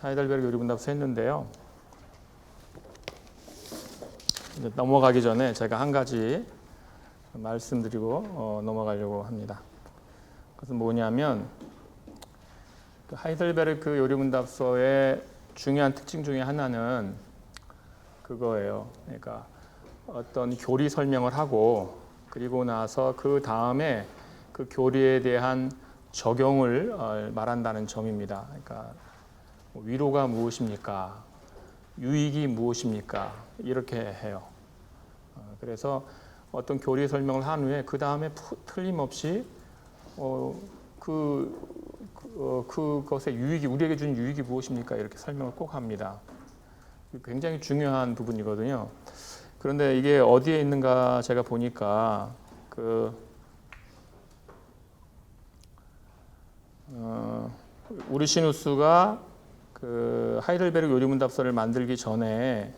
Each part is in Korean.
하이델베르크 요리문답서 했는데요. 이제 넘어가기 전에 제가 한 가지 말씀드리고 넘어가려고 합니다. 그것은 뭐냐면 그 하이델베르크 요리문답서의 중요한 특징 중에 하나는 그거예요. 그러니까 어떤 교리 설명을 하고 그리고 나서 그 다음에 그 교리에 대한 적용을 말한다는 점입니다. 그러니까 위로가 무엇입니까? 유익이 무엇입니까? 이렇게 해요. 그래서 어떤 교리 설명을 한 후에 그 다음에 틀림없이 그것의 유익이 우리에게 준 유익이 무엇입니까? 이렇게 설명을 꼭 합니다. 굉장히 중요한 부분이거든요. 그런데 이게 어디에 있는가 제가 보니까 우르시누스가 그 하이델베르크 요리문답서를 만들기 전에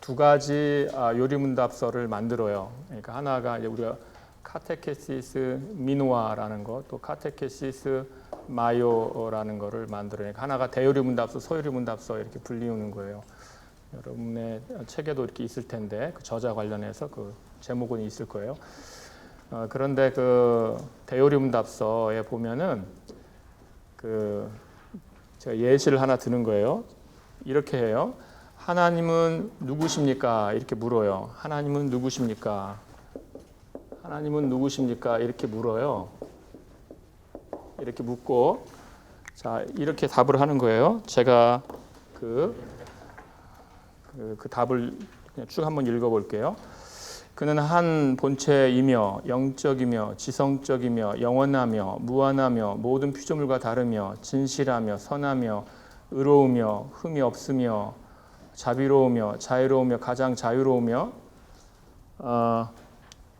두 가지 요리문답서를 만들어요. 그러니까 하나가 이제 우리가 카테케시스 미노아라는 것, 또 카테케시스 마요라는 거를 만들어요. 그러니까 하나가 대요리문답서, 소요리문답서 이렇게 불리우는 거예요. 여러분의 책에도 이렇게 있을 텐데 그 저자 관련해서 그 제목은 있을 거예요. 그런데 그 대요리문답서에 보면은 제가 예시를 하나 드는 거예요. 이렇게 해요. 하나님은 누구십니까? 이렇게 물어요. 하나님은 누구십니까? 하나님은 누구십니까? 이렇게 물어요. 이렇게 묻고 자 이렇게 답을 하는 거예요. 제가 그 답을 그냥 쭉 한번 읽어볼게요. 그는 한 본체이며 영적이며 지성적이며 영원하며 무한하며 모든 피조물과 다르며 진실하며 선하며 의로우며 흠이 없으며 자비로우며 자유로우며 가장 자유로우며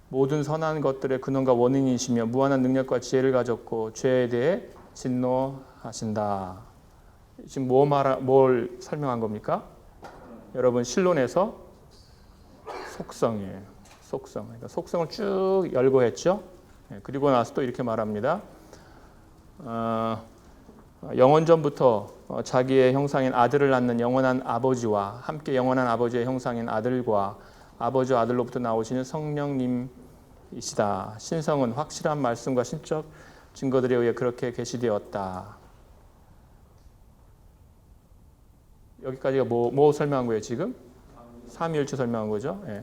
모든 선한 것들의 근원과 원인이시며 무한한 능력과 지혜를 가졌고 죄에 대해 진노하신다. 지금 뭘 설명한 겁니까? 여러분 신론에서 속성이에요. 속성. 그러니까 속성을 쭉 열거했죠. 그리고 나서 또 이렇게 말합니다. 영원전부터 자기의 형상인 아들을 낳는 영원한 아버지와 함께 영원한 아버지의 형상인 아들과 아버지와 아들로부터 나오시는 성령님이시다. 신성은 확실한 말씀과 신적 증거들에 의해 그렇게 계시되었다. 여기까지가 뭐 설명한 거예요 지금? 삼위일체 설명한 거죠. 예.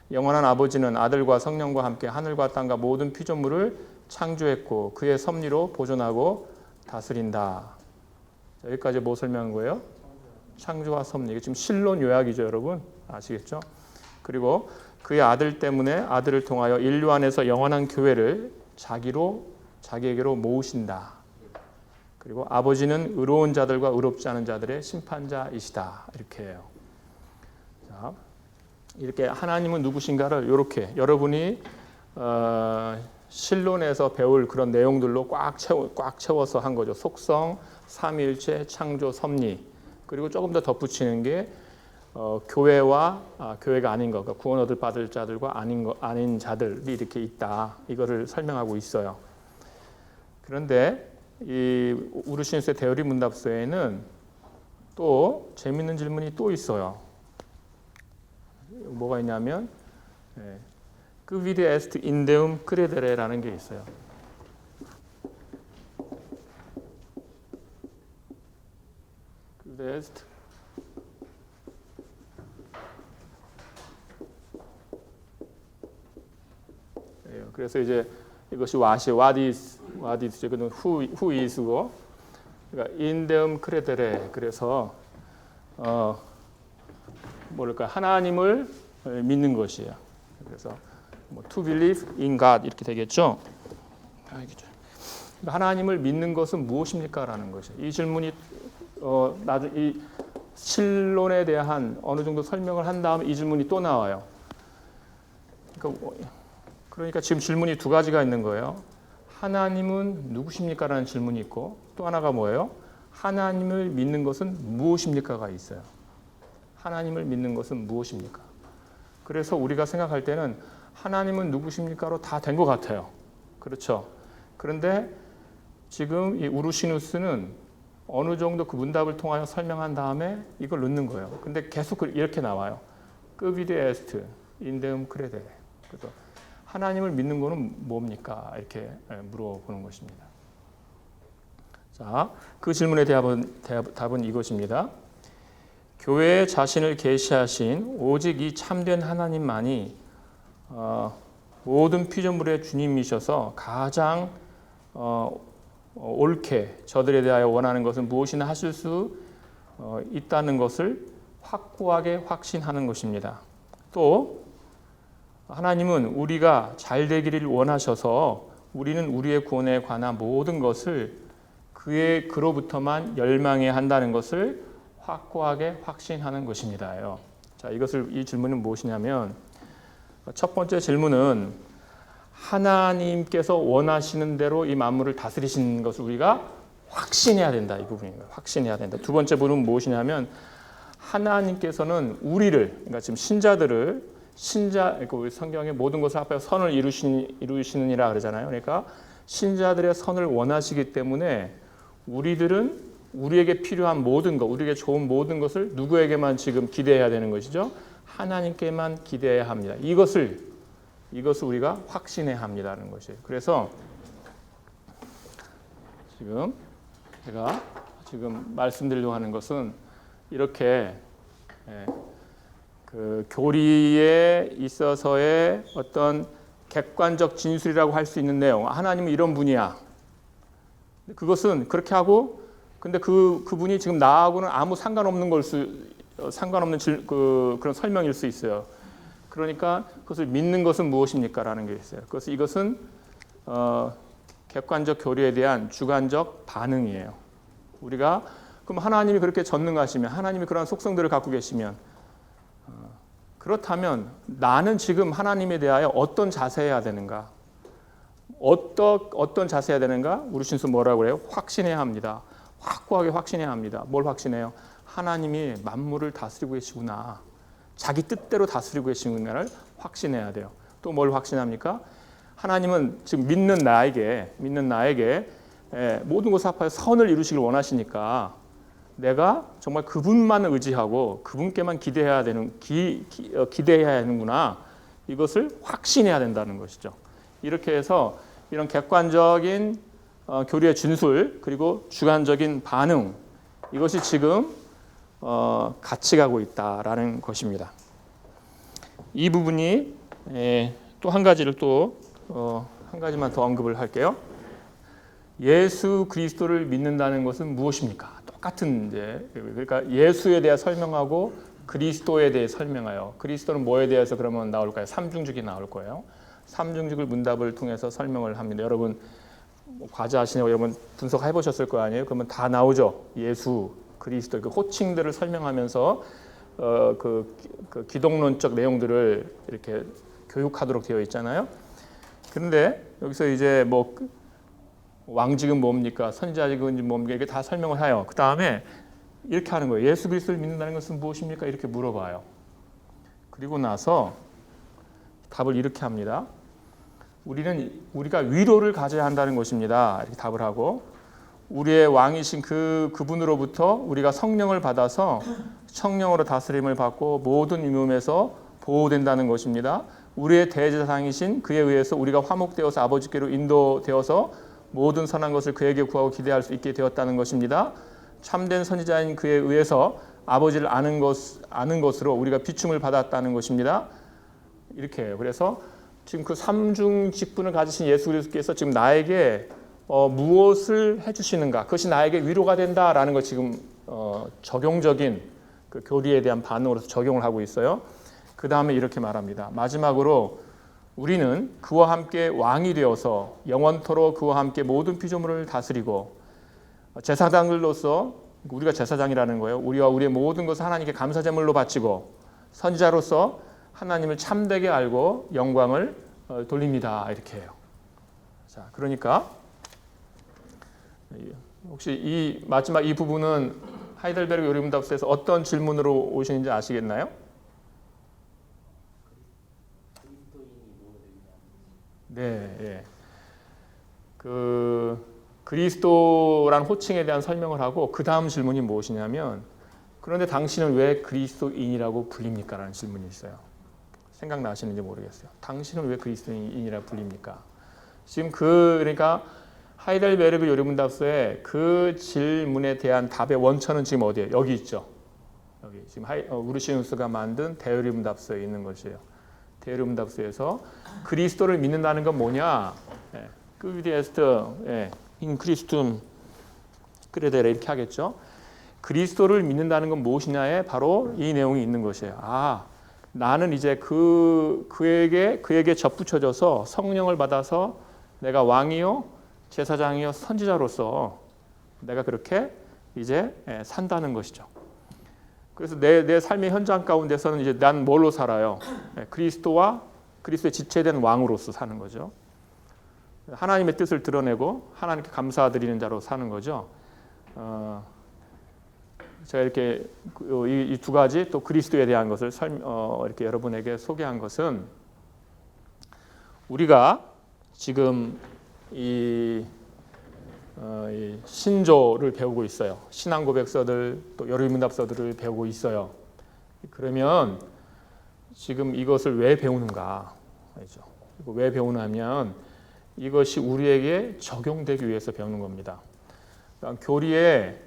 영원한 아버지는 아들과 성령과 함께 하늘과 땅과 모든 피조물을 창조했고 그의 섭리로 보존하고 다스린다. 자, 여기까지 뭐 설명한 거예요? 창조와 섭리. 이게 지금 신론 요약이죠, 여러분. 아시겠죠? 그리고 그의 아들 때문에 아들을 통하여 인류 안에서 영원한 교회를 자기에게로 모으신다. 그리고 아버지는 의로운 자들과 의롭지 않은 자들의 심판자이시다. 이렇게 해요. 자, 이렇게 하나님은 누구신가를 이렇게 여러분이 신론에서 배울 그런 내용들로 꽉 채워서 한 거죠. 속성, 삼위일체, 창조, 섭리. 그리고 조금 더 덧붙이는 게 교회와 교회가 아닌 것, 그러니까 구원 얻을 받을 자들과 아닌 자들이 이렇게 있다. 이거를 설명하고 있어요. 그런데 이 우르시누스의 대요리문답서에는 또 재밌는 질문이 또 있어요. 뭐가 있냐면 Quid est indeum credere라는 게 있어요. Quid est 그래서 이제 이것이 what is 이거는 who is고 그러니까 in deum credere 그래서 뭐랄까 하나님을 믿는 것이에요. 그래서 to believe in God 이렇게 되겠죠. 하나님을 믿는 것은 무엇입니까?라는 것이에요. 이 질문이 이 신론에 대한 어느 정도 설명을 한 다음에 이 질문이 또 나와요. 그러니까 지금 질문이 두 가지가 있는 거예요. 하나님은 누구십니까?라는 질문이 있고 또 하나가 뭐예요? 하나님을 믿는 것은 무엇입니까?가 있어요. 하나님을 믿는 것은 무엇입니까? 그래서 우리가 생각할 때는 하나님은 누구십니까?로 다 된 것 같아요. 그렇죠. 그런데 지금 이 우르시누스는 어느 정도 그 문답을 통하여 설명한 다음에 이걸 넣는 거예요. 근데 계속 이렇게 나와요. 끄비데 에스트 인데움 크레데. 그래서 하나님을 믿는 거는 뭡니까? 이렇게 물어보는 것입니다. 자, 그 질문의 답은 이것입니다. 교회에 자신을 계시하신 오직 이 참된 하나님만이 모든 피조물의 주님이셔서 가장 옳게 저들에 대하여 원하는 것은 무엇이나 하실 수 있다는 것을 확고하게 확신하는 것입니다. 또 하나님은 우리가 잘 되기를 원하셔서 우리는 우리의 구원에 관한 모든 것을 그로부터만 열망해야 한다는 것을 확고하게 확신하는 것입니다요. 자, 이 질문은 무엇이냐면 첫 번째 질문은 하나님께서 원하시는 대로 이 만물을 다스리시는 것을 우리가 확신해야 된다. 이 부분입니다. 확신해야 된다. 두 번째 부분은 무엇이냐면 하나님께서는 우리를, 그러니까 지금 신자들을 그러니까 성경의 모든 것을 합하여 선을 이루시느니라 그러잖아요. 그러니까 신자들의 선을 원하시기 때문에 우리들은 우리에게 필요한 모든 것, 우리에게 좋은 모든 것을 누구에게만 지금 기대해야 되는 것이죠? 하나님께만 기대해야 합니다. 이것을 우리가 확신해야 합니다라는 것이에요. 그래서 지금 제가 말씀드리려고 하는 것은 이렇게 그 교리에 있어서의 어떤 객관적 진술이라고 할 수 있는 내용, 하나님은 이런 분이야. 그것은 그렇게 하고, 근데 그분이 지금 나하고는 아무 상관없는 그런 설명일 수 있어요. 그러니까 그것을 믿는 것은 무엇입니까?라는 게 있어요. 그래서 이것은 객관적 교리에 대한 주관적 반응이에요. 우리가 그럼 하나님이 그렇게 전능하시면, 하나님이 그러한 속성들을 갖고 계시면, 그렇다면 나는 지금 하나님에 대하여 어떤 자세해야 되는가? 어떤 자세해야 되는가? 우리 신수 뭐라고 그래요? 확신해야 합니다. 확고하게 확신해야 합니다. 뭘 확신해요? 하나님이 만물을 다스리고 계시구나. 자기 뜻대로 다스리고 계시구나를 확신해야 돼요. 또 뭘 확신합니까? 하나님은 지금 믿는 나에게 모든 것을 합하여 선을 이루시길 원하시니까 내가 정말 그분만 의지하고 그분께만 기대해야 하는구나. 이것을 확신해야 된다는 것이죠. 이렇게 해서 이런 객관적인 교리의 진술 그리고 주관적인 반응, 이것이 지금 같이 가고 있다라는 것입니다. 이 부분이 또 한 가지를 한 가지만 더 언급을 할게요. 예수 그리스도를 믿는다는 것은 무엇입니까? 똑같은 그러니까 예수에 대해 설명하고 그리스도에 대해 설명해요. 그리스도는 뭐에 대해서 그러면 나올까요? 삼중직이 나올 거예요. 삼중직을 문답을 통해서 설명을 합니다. 여러분 과제 하시냐고 여러분 분석해 보셨을 거 아니에요? 그러면 다 나오죠. 예수, 그리스도 그 호칭들을 설명하면서 그 기독론적 내용들을 이렇게 교육하도록 되어 있잖아요. 그런데 여기서 이제 뭐 왕직은 뭡니까? 선지자직은 뭡니까? 이게 다 설명을 해요. 그 다음에 이렇게 하는 거예요. 예수 그리스도를 믿는다는 것은 무엇입니까? 이렇게 물어봐요. 그리고 나서 답을 이렇게 합니다. 우리가 위로를 가져야 한다는 것입니다. 이렇게 답을 하고 우리의 왕이신 그분으로부터 우리가 성령을 받아서 성령으로 다스림을 받고 모든 위험에서 보호된다는 것입니다. 우리의 대제사장이신 그에 의해서 우리가 화목되어서 아버지께로 인도되어서 모든 선한 것을 그에게 구하고 기대할 수 있게 되었다는 것입니다. 참된 선지자인 그에 의해서 아버지를 아는 것으로 우리가 비춤을 받았다는 것입니다. 이렇게 해요. 그래서 지금 그 삼중 직분을 가지신 예수 그리스도께서 지금 나에게 무엇을 해주시는가? 그것이 나에게 위로가 된다라는 걸 지금 적용적인 그 교리에 대한 반응으로서 적용을 하고 있어요. 그 다음에 이렇게 말합니다. 마지막으로 우리는 그와 함께 왕이 되어서 영원토록 그와 함께 모든 피조물을 다스리고 제사장들로서 우리가 제사장이라는 거예요. 우리와 우리의 모든 것을 하나님께 감사제물로 바치고 선지자로서 하나님을 참되게 알고 영광을 돌립니다. 이렇게 해요. 자, 그러니까 혹시 이 마지막 이 부분은 하이델베르그 요리문답서에서 어떤 질문으로 오시는지 아시겠나요? 네, 예. 그 그리스도란 호칭에 대한 설명을 하고 그 다음 질문이 무엇이냐면 그런데 당신은 왜 그리스도인이라고 불립니까? 라는 질문이 있어요. 생각나시는지 모르겠어요. 당신은 왜 그리스도인이라고 불립니까? 지금 그러니까 하이델베르그 요리문답서의 그 질문에 대한 답의 원천은 지금 어디예요? 여기 있죠. 여기 지금 우르시누스가 만든 대요리문답서에 있는 것이에요. 대요리문답서에서 그리스도를 믿는다는 건 뭐냐? 크리스트, 인 크리스툼 크레데레 이렇게 하겠죠. 그리스도를 믿는다는 건 무엇이냐에 바로 이 내용이 있는 것이에요. 나는 이제 그에게 접붙여져서 성령을 받아서 내가 왕이요, 제사장이요, 선지자로서 내가 그렇게 이제 산다는 것이죠. 그래서 내 삶의 현장 가운데서는 이제 난 뭘로 살아요? 그리스도와 그리스도의 지체된 왕으로서 사는 거죠. 하나님의 뜻을 드러내고 하나님께 감사드리는 자로 사는 거죠. 제가 이렇게 이 두 가지 또 그리스도에 대한 것을 이렇게 여러분에게 소개한 것은 우리가 지금 이 신조를 배우고 있어요. 신앙 고백서들 또 요리문답서들을 배우고 있어요. 그러면 지금 이것을 왜 배우는가? 알죠? 왜 배우냐면 이것이 우리에게 적용되기 위해서 배우는 겁니다. 그러니까 교리의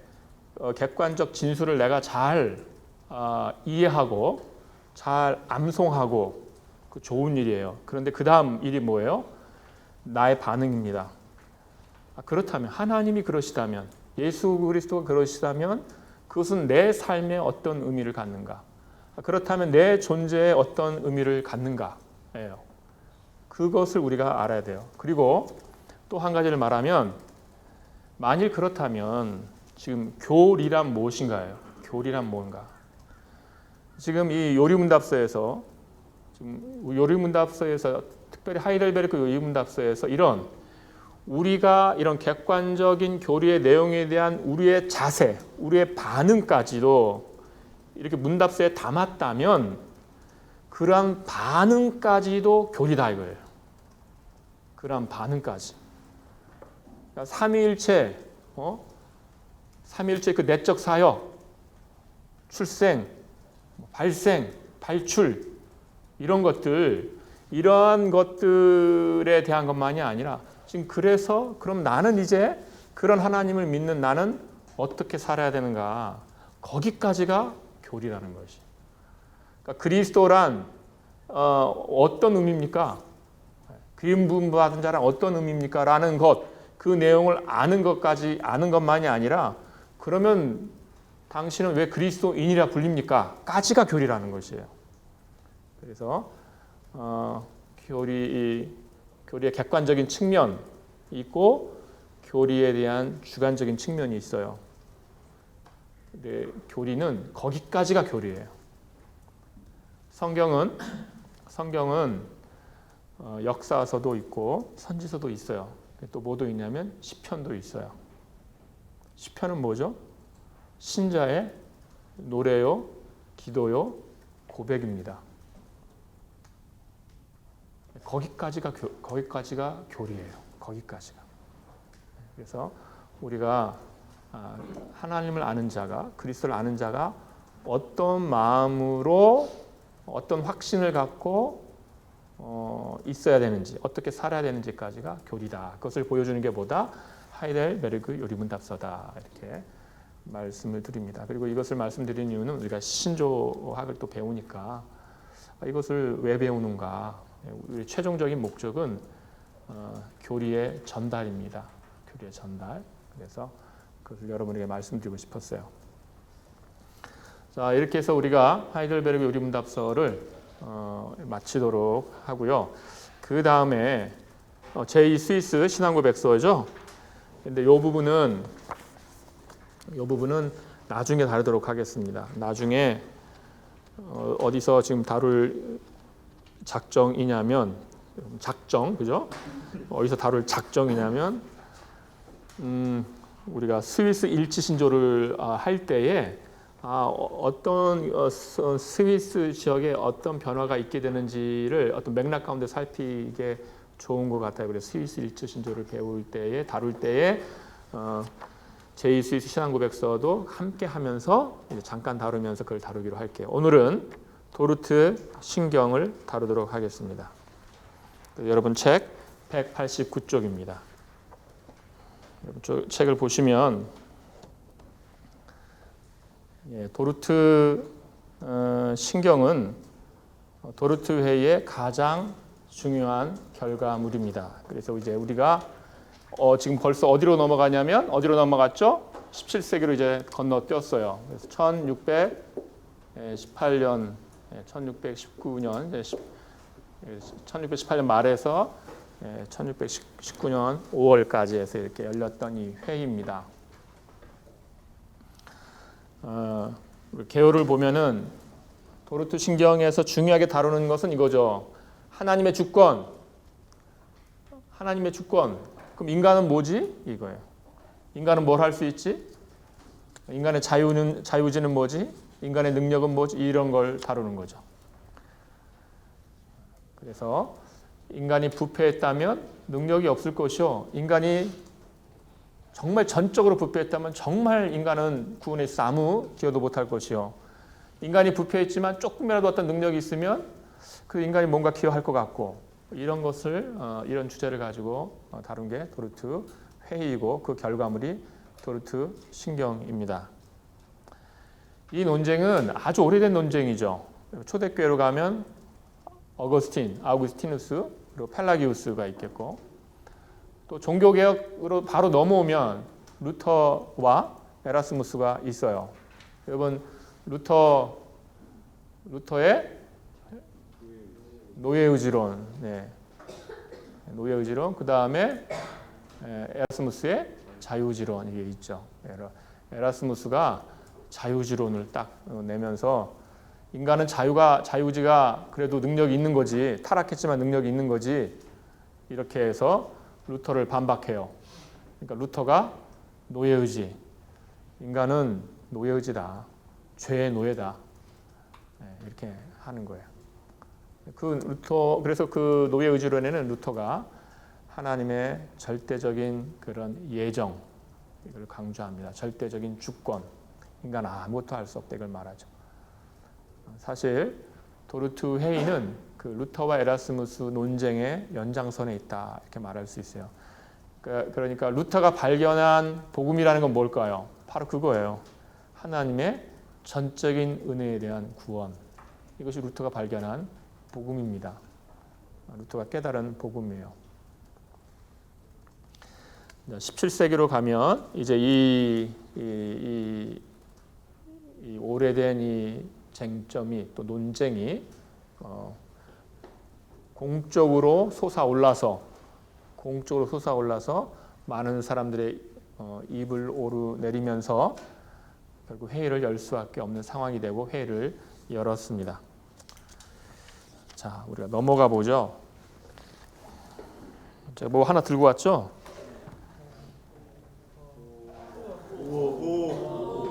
객관적 진술을 내가 잘 이해하고 잘 암송하고 그 좋은 일이에요. 그런데 그 다음 일이 뭐예요? 나의 반응입니다. 그렇다면 하나님이 그러시다면 예수 그리스도가 그러시다면 그것은 내 삶에 어떤 의미를 갖는가? 그렇다면 내 존재에 어떤 의미를 갖는가예요. 그것을 우리가 알아야 돼요. 그리고 또 한 가지를 말하면 만일 그렇다면 지금 교리란 무엇인가요? 교리란 뭔가? 지금 이 요리문답서에서 특별히 하이델베르크 요리문답서에서 우리가 이런 객관적인 교리의 내용에 대한 우리의 자세, 우리의 반응까지도 이렇게 문답서에 담았다면 그러한 반응까지도 교리다 이거예요. 그러한 반응까지. 그러니까 삼위일체, 삼위일체 그 내적 사역, 출생, 발생, 발출 이런 이러한 것들에 대한 것만이 아니라 지금 그래서 그럼 나는 이제 그런 하나님을 믿는 나는 어떻게 살아야 되는가? 거기까지가 교리라는 것이. 그러니까 그리스도란 어떤 의미입니까? 그림 부음 받은 자란 어떤 의미입니까? 라는 것, 그 내용을 아는 것만이 아니라 그러면 당신은 왜 그리스도인이라 불립니까? 까지가 교리라는 것이에요. 그래서 교리의 객관적인 측면이 있고 교리에 대한 주관적인 측면이 있어요. 근데 교리는 거기까지가 교리예요. 성경은 역사서도 있고 선지서도 있어요. 또 뭐도 있냐면 시편도 있어요. 시편은 뭐죠? 신자의 노래요, 기도요, 고백입니다. 거기까지가 교리예요. 거기까지가. 그래서 우리가 하나님을 아는 자가, 그리스도를 아는 자가 어떤 마음으로 어떤 확신을 갖고 있어야 되는지, 어떻게 살아야 되는지까지가 교리다. 그것을 보여주는 게 뭐다? 하이델베르그 요리문답서다. 이렇게 말씀을 드립니다. 그리고 이것을 말씀드리는 이유는 우리가 신조학을 또 배우니까 이것을 왜 배우는가? 우리 최종적인 목적은 교리의 전달입니다. 교리의 전달. 그래서 그것을 여러분에게 말씀드리고 싶었어요. 자, 이렇게 해서 우리가 하이델베르그 요리문답서를 마치도록 하고요. 그 다음에 제2 스위스 신앙고백서죠. 근데 이 부분은 나중에 다루도록 하겠습니다. 나중에 어디서 지금 다룰 작정, 그죠? 어디서 다룰 작정이냐면 우리가 스위스 일치 신조를 할 때에 어떤 스위스 지역에 어떤 변화가 있게 되는지를 어떤 맥락 가운데 살피게 좋은 것 같아요. 그래서 스위스 일체 신조를 배울 때에 다룰 때에 제2 스위스 신앙고백서도 함께 하면서 잠깐 다루면서 그걸 다루기로 할게요. 오늘은 도르트 신경을 다루도록 하겠습니다. 여러분 책 189쪽입니다. 책을 보시면 도르트 신경은 도르트 회의의 가장 중요한 결과물입니다. 그래서 이제 우리가 지금 벌써 어디로 넘어가냐면 어디로 넘어갔죠? 17세기로 이제 건너뛰었어요. 그래서 1618년, 1619년, 1618년 말에서 1619년 5월까지 해서 이렇게 열렸던 이 회의입니다. 개요를 보면은 도르트 신경에서 중요하게 다루는 것은 이거죠. 하나님의 주권. 하나님의 주권. 그럼 인간은 뭐지? 이거예요. 인간은 뭘 할 수 있지? 인간의 자유지는 뭐지? 인간의 능력은 뭐지? 이런 걸 다루는 거죠. 그래서 인간이 부패했다면 능력이 없을 것이요. 인간이 정말 전적으로 부패했다면 정말 인간은 구원에 있어서 아무 기여도 못할 것이요. 인간이 부패했지만 조금이라도 어떤 능력이 있으면 그 인간이 뭔가 기여할 것 같고 이런 것을 이런 주제를 가지고 다룬 게 도르트 회의이고 그 결과물이 도르트 신경입니다. 이 논쟁은 아주 오래된 논쟁이죠. 초대교회로 가면 아우구스티누스 그리고 펠라기우스가 있겠고 또 종교개혁으로 바로 넘어오면 루터와 에라스무스가 있어요. 여러분 루터의 노예의지론, 노예의지론, 그 다음에 에라스무스의 자유지론 이게 있죠. 에라스무스가 자유지론을 딱 내면서 인간은 자유지가 그래도 능력이 있는 거지, 타락했지만 능력이 있는 거지 이렇게 해서 루터를 반박해요. 그러니까 루터가 노예의지, 인간은 노예의지다, 죄의 노예다 이렇게 하는 거예요. 그래서 그 노예의지론에는 루터가 하나님의 절대적인 그런 예정 이걸 강조합니다. 절대적인 주권, 인간 아무것도 할 수 없다 이걸 말하죠. 사실 도르트 회의는 그 루터와 에라스무스 논쟁의 연장선에 있다 이렇게 말할 수 있어요. 그러니까 루터가 발견한 복음이라는 건 뭘까요? 바로 그거예요. 하나님의 전적인 은혜에 대한 구원. 이것이 루터가 발견한 복음입니다. 루터가 깨달은 복음이에요. 17세기로 가면 이제 이 오래된 이 쟁점이 또 논쟁이 공적으로 솟아올라서 많은 사람들의 입을 오르내리면서 결국 회의를 열 수밖에 없는 상황이 되고 회의를 열었습니다. 자, 우리가 넘어가 보죠. 제가 뭐 하나 들고 왔죠?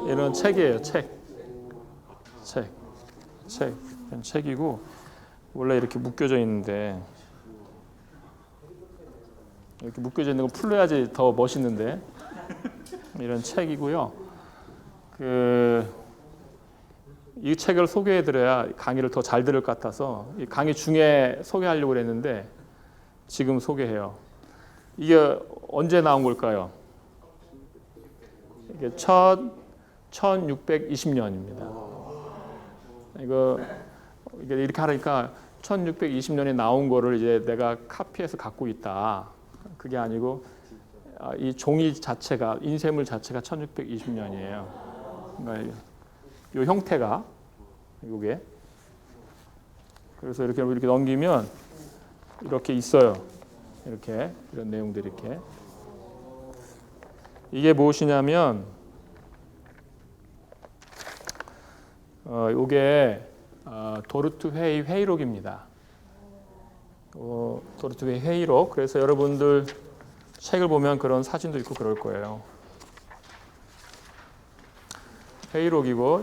이런 책이에요. 책이고 원래 이렇게 묶여져 있는데 이렇게 묶여져 있는 거 풀려야지 더 멋있는데 이런 책이고요. 이 책을 소개해드려야 강의를 더 잘 들을 것 같아서 이 강의 중에 소개하려고 했는데 지금 소개해요. 이게 언제 나온 걸까요? 이게 1620년입니다. 이게 이렇게 하니까 1620년에 나온 거를 이제 내가 카피해서 갖고 있다. 그게 아니고 이 종이 자체가 인쇄물 자체가 1620년이에요. 그러니까 이 형태가 이게 그래서 이렇게 넘기면 이렇게 있어요. 이렇게 이런 내용들이 이렇게 이게 무엇이냐면 이게 도르트 회의 회의록입니다. 도르트 회의 회의록. 그래서 여러분들 책을 보면 그런 사진도 있고 그럴 거예요. 회의록이고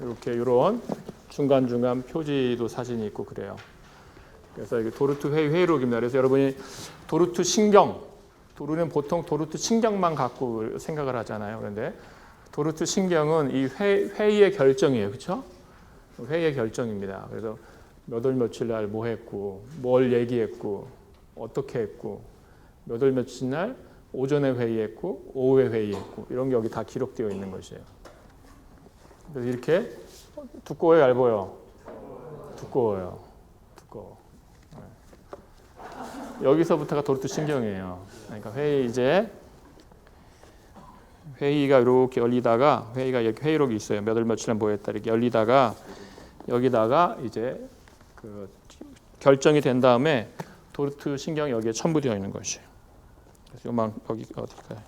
이렇게 이런 중간중간 표지도 사진이 있고 그래요. 그래서 이게 도르트 회의록입니다. 그래서 여러분이 도르트 신경, 우리는 보통 도르트 신경만 갖고 생각을 하잖아요. 그런데 도르트 신경은 이 회의의 결정이에요. 그렇죠? 회의의 결정입니다. 그래서 몇 월 며칠 날 뭐 했고, 뭘 얘기했고, 어떻게 했고, 몇 월 며칠 날 오전에 회의했고, 오후에 회의했고, 이런 게 여기 다 기록되어 있는 것이에요. 그래서 이렇게 두꺼워요, 얇아요? 두꺼워요. 두꺼워. 네. 여기서부터가 도르트 신경이에요. 그러니까 회의가 이렇게 열리다가 회의가 이렇게 회의록이 있어요. 몇 월 며칠에 뭐 했다 이렇게 열리다가 여기다가 이제 그 결정이 된 다음에 도르트 신경이 여기에 첨부되어 있는 것이에요. 그래서 요만 여기 어디까요?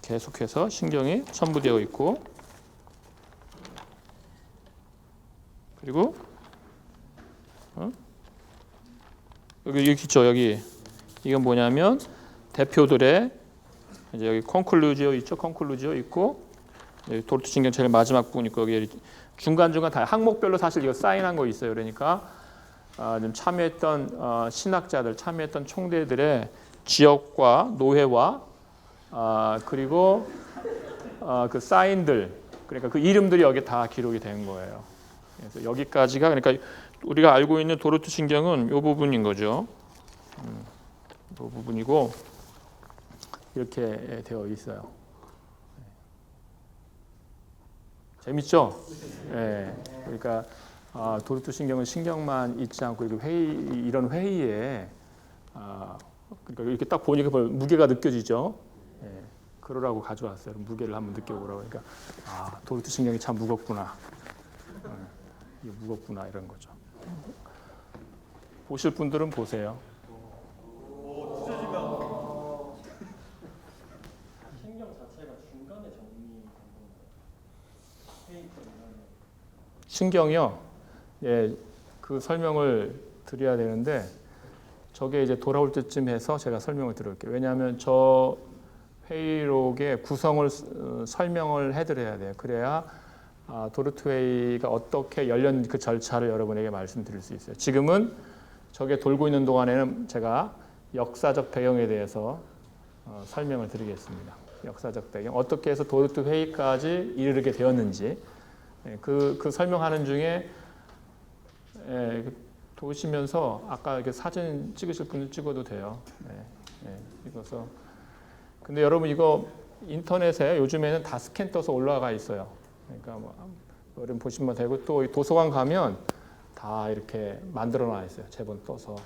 계속해서 신경이 첨부되어 있고 그리고 여기 있죠. 여기 이건 뭐냐면 대표들의 이제 여기 콘클루지오 있죠. 콘클루지오 있고 여기 도르트 신경 제일 마지막 부분 있고 여기 중간중간 다 항목별로 사실 이거 사인한 거 있어요. 그러니까 좀 참여했던 신학자들, 참여했던 총대들의 지역과 노회와 그리고 그 사인들, 그러니까 그 이름들이 여기 다 기록이 된 거예요. 그래서 여기까지가 그러니까 우리가 알고 있는 도르트 신경은 이 부분인 거죠. 이 부분이고 이렇게 되어 있어요. 재밌죠? 네. 그러니까 도르트 신경은 신경만 있지 않고 이런 회의에 그러니까 이렇게 딱 보니까 무게가 느껴지죠. 네. 그러라고 가져왔어요. 무게를 한번 느껴보라고. 그러니까 도르트 신경이 참 무겁구나. 이게 무겁구나 이런 거죠. 보실 분들은 보세요. 신경 자체가 중간에 정리된 건가요? 신경이요. 예, 그 설명을 드려야 되는데 저게 이제 돌아올 때쯤 해서 제가 설명을 드릴게요. 왜냐하면 저 회의록의 구성을 설명을 해드려야 돼요. 그래야 도르트 회의가 어떻게 열렸는지 그 절차를 여러분에게 말씀드릴 수 있어요. 지금은 저게 돌고 있는 동안에는 제가 역사적 배경에 대해서 설명을 드리겠습니다. 역사적 배경, 어떻게 해서 도르트 회의까지 이르게 되었는지 그 설명하는 중에 보시면서 아까 이렇게 사진 찍으실 분들 찍어도 돼요. 찍어서. 근데 여러분 이거 인터넷에 요즘에는 다 스캔 떠서 올라가 있어요. 그러니까 여러분 보시면 되고 또 도서관 가면 다 이렇게 만들어 놔 있어요. 제본 떠서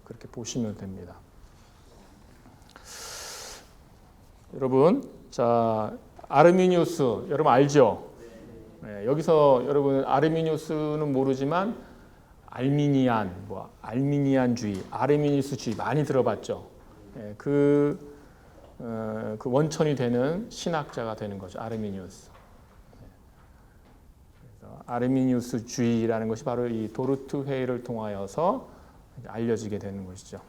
그렇게 보시면 됩니다. 여러분, 자 아르미니우스 여러분 알죠? 네, 여기서 여러분 아르미니우스는 모르지만 알미니안주의, 아르미니우스주의 많이 들어봤죠. 네, 그 원천이 되는 신학자가 되는 거죠. 아르미니우스. 그래서 아르미니우스주의라는 것이 바로 이 도르트 회의를 통하여서 알려지게 되는 것이죠.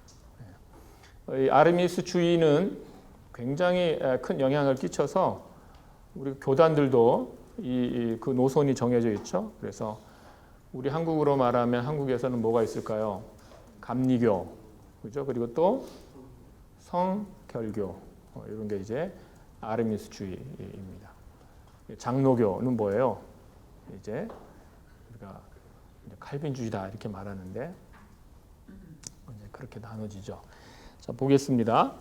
이 아르미니우스주의는 굉장히 큰 영향을 끼쳐서 우리 교단들도 그 노선이 정해져 있죠. 그래서 우리 한국으로 말하면 한국에서는 뭐가 있을까요? 감리교, 그죠? 그리고 또 성결교 이런 게 이제 아르미니우스주의입니다. 장로교는 뭐예요? 이제 우리가 칼빈주의다 이렇게 말하는데 이제 그렇게 나눠지죠. 자 보겠습니다.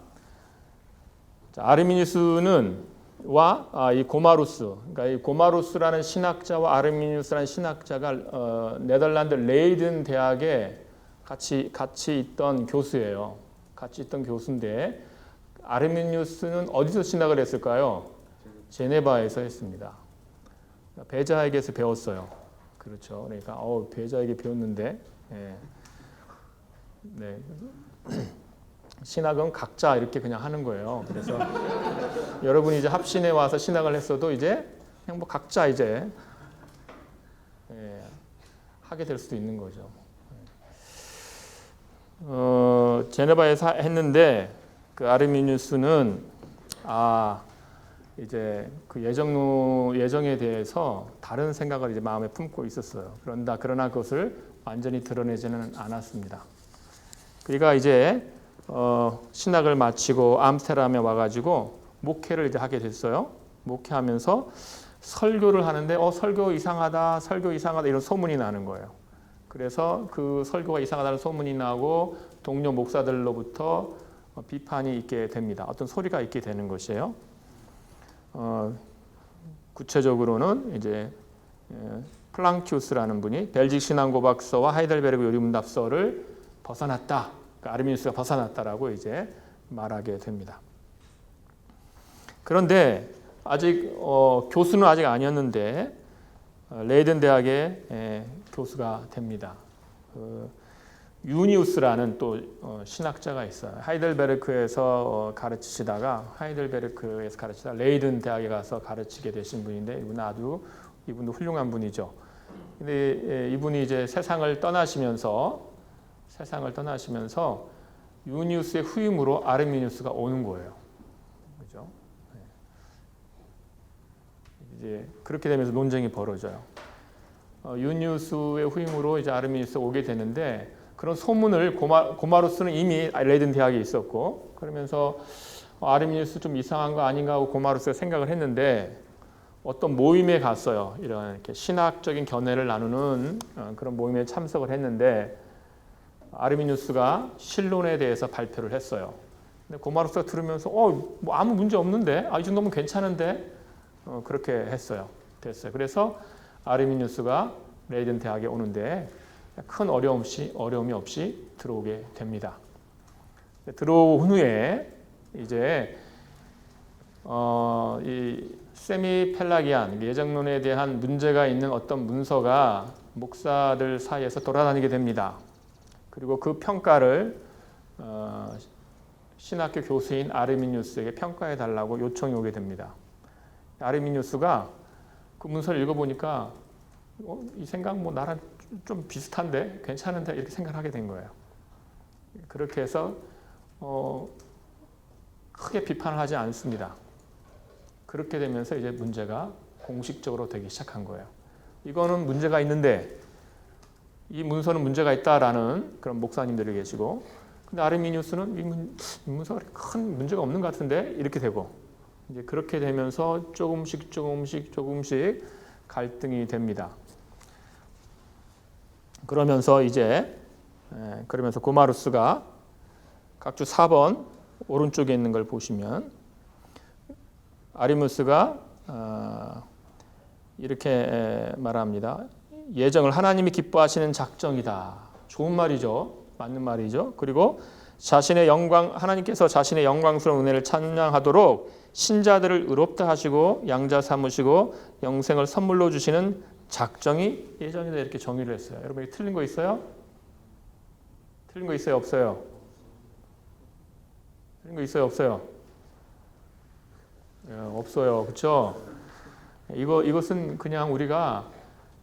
자, 아르미니우스는 이 고마루스, 그러니까 이 고마루스라는 신학자와 아르미니우스라는 신학자가 네덜란드 레이든 대학에 같이 있던 교수예요. 같이 있던 교수인데 아르미니우스는 어디서 신학을 했을까요? 제네바에서 했습니다. 베자에게서 배웠어요. 그렇죠. 그러니까 베자에게 배웠는데, 네. 신학은 각자 이렇게 그냥 하는 거예요. 그래서 여러분이 이제 합신에 와서 신학을 했어도 이제 그냥 뭐 각자 이제 하게 될 수도 있는 거죠. 제네바에서 했는데 그 아르미니우스는 이제 그 예정에 대해서 다른 생각을 이제 마음에 품고 있었어요. 그러나 그것을 완전히 드러내지는 않았습니다. 그러니까 이제 신학을 마치고 암스테르담에 와가지고 목회를 이제 하게 됐어요. 목회하면서 설교를 하는데 설교 이상하다, 설교 이상하다 이런 소문이 나는 거예요. 그래서 그 설교가 이상하다는 소문이 나고 동료 목사들로부터 비판이 있게 됩니다. 어떤 소리가 있게 되는 것이에요. 구체적으로는 이제 플랑키우스라는 분이 벨직 신앙고백서와 하이델베르그 요리문답서를 벗어났다. 그러니까 아르미니우스가 벗어났다라고 이제 말하게 됩니다. 그런데 아직 교수는 아직 아니었는데 레이든 대학의 교수가 됩니다. 유니우스라는 또 신학자가 있어요. 하이델베르크에서 가르치시다가 레이든 대학에 가서 가르치게 되신 분인데 이분도 훌륭한 분이죠. 근데 이분이 이제 세상을 떠나시면서 유니우스의 후임으로 아르미니우스가 오는 거예요. 그죠? 이제 그렇게 되면서 논쟁이 벌어져요. 유니우스의 후임으로 이제 아르미니우스가 오게 되는데 그런 소문을 고마루스는 이미 레이든 대학에 있었고 그러면서 아르미니우스 좀 이상한 거 아닌가 하고 고마루스가 생각을 했는데 어떤 모임에 갔어요. 이렇게 신학적인 견해를 나누는 그런 모임에 참석을 했는데 아르미니우스가 신론에 대해서 발표를 했어요. 근데 고마루스가 들으면서 뭐 아무 문제 없는데 이 정도면 괜찮은데 그렇게 됐어요. 그래서 아르미니우스가 레이든 대학에 오는데 큰 어려움이 없이 들어오게 됩니다. 들어온 후에 이제 이 세미펠라기안 예정론에 대한 문제가 있는 어떤 문서가 목사들 사이에서 돌아다니게 됩니다. 그리고 그 평가를 신학교 교수인 아르미니우스에게 평가해 달라고 요청이 오게 됩니다. 아르미니우스가 그 문서를 읽어보니까 이 생각 뭐 나랑 좀 비슷한데 괜찮은데 이렇게 생각하게 된 거예요. 그렇게 해서 크게 비판을 하지 않습니다. 그렇게 되면서 이제 문제가 공식적으로 되기 시작한 거예요. 이거는 문제가 있는데 이 문서는 문제가 있다라는 그런 목사님들이 계시고 근데 아르미니우스는 이 문서가 큰 문제가 없는 것 같은데 이렇게 되고 이제 그렇게 되면서 조금씩 갈등이 됩니다. 그러면서 고마루스가 각주 4번 오른쪽에 있는 걸 보시면 아리무스가 이렇게 말합니다. 예정을 하나님이 기뻐하시는 작정이다. 좋은 말이죠. 맞는 말이죠. 그리고 하나님께서 자신의 영광스러운 은혜를 찬양하도록 신자들을 의롭다 하시고 양자 삼으시고 영생을 선물로 주시는 작정이 예정이다 이렇게 정의를 했어요. 여러분 이게 틀린 거 있어요? 틀린 거 있어요? 없어요? 틀린 거 있어요? 없어요? 없어요. 그렇죠? 이것은 그냥 우리가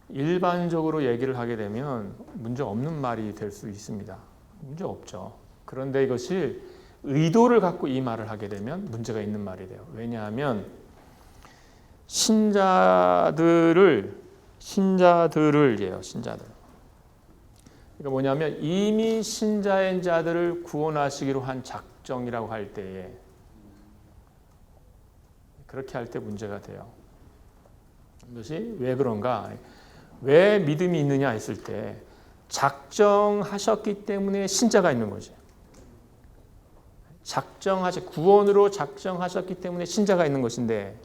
일반적으로 얘기를 하게 되면 문제 없는 말이 될 수 있습니다. 문제 없죠. 그런데 이것이 의도를 갖고 이 말을 하게 되면 문제가 있는 말이 돼요. 왜냐하면 신자들을 예요. 신자들. 그러니까 뭐냐면 이미 신자인 자들을 구원하시기로 한 작정이라고 할 때에 그렇게 할 때 문제가 돼요. 이것이 왜 그런가? 왜 믿음이 있느냐 했을 때 작정하셨기 때문에 신자가 있는 거지. 구원으로 작정하셨기 때문에 신자가 있는 것인데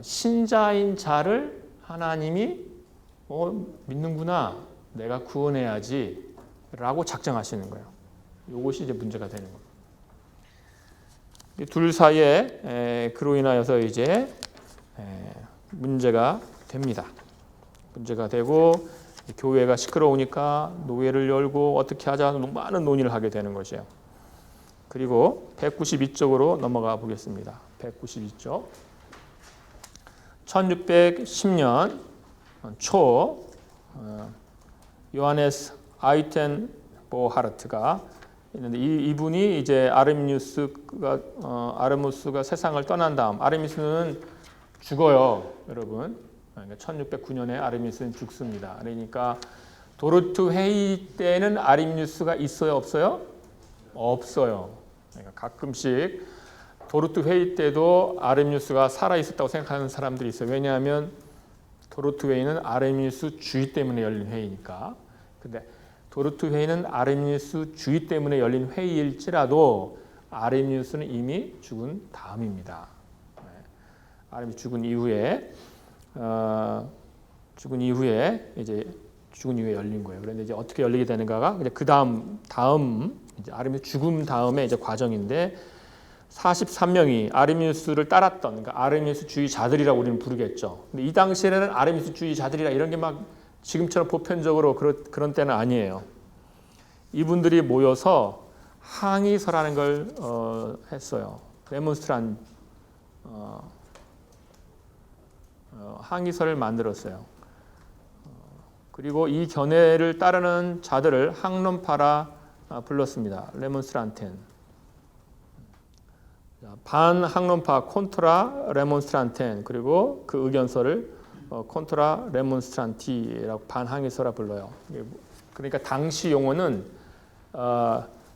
신자인 자를 하나님이 믿는구나. 내가 구원해야지 라고 작정하시는 거예요. 이것이 이제 문제가 되는 거예요. 둘 사이에 그로 인하여서 이제 문제가 됩니다. 문제가 되고 교회가 시끄러우니까 노예를 열고 어떻게 하자 많은 논의를 하게 되는 것이에요. 그리고 192쪽으로 넘어가 보겠습니다. 192쪽. 1610년 초 요하네스 아이텐보하르트가 있는데 이분이 이제 아르무스가 세상을 떠난 다음 아르미스는 죽어요, 여러분. 그러니까 1609년에 아르미스는 죽습니다. 그러니까 도르트 회의 때는 아리미누스가 있어요, 없어요? 없어요. 그러니까 가끔씩 도르트 회의 때도 아리미누스가 살아 있었다고 생각하는 사람들이 있어요. 왜냐하면 도르트 회의는 아리미누스 주의 때문에 열린 회의니까. 근데 도르트 회의는 아리미누스 주의 때문에 열린 회의일지라도 아리미누스는 이미 죽은 다음입니다. 아리미누스 죽은 이후에 열린 거예요. 그런데 이제 어떻게 열리게 되는가가 이제 그 다음 이제 아리미누스 죽음 다음에 이제 과정인데 43명이 아리미누스를 따랐던 그러니까 아리미누스 주의자들이라고 우리는 부르겠죠. 근데 이 당시에는 아리미누스 주의자들이라 이런 게 막 지금처럼 보편적으로 그런 때는 아니에요. 이분들이 모여서 항의서라는 걸 했어요. 레몬스트란 항의서를 만들었어요. 그리고 이 견해를 따르는 자들을 항론파라 불렀습니다. 레몬스트란텐. 반항론파 콘트라 레몬스트란텐 그리고 그 의견서를 콘트라 레몬스트란티라고 반항의서라 불러요. 그러니까 당시 용어는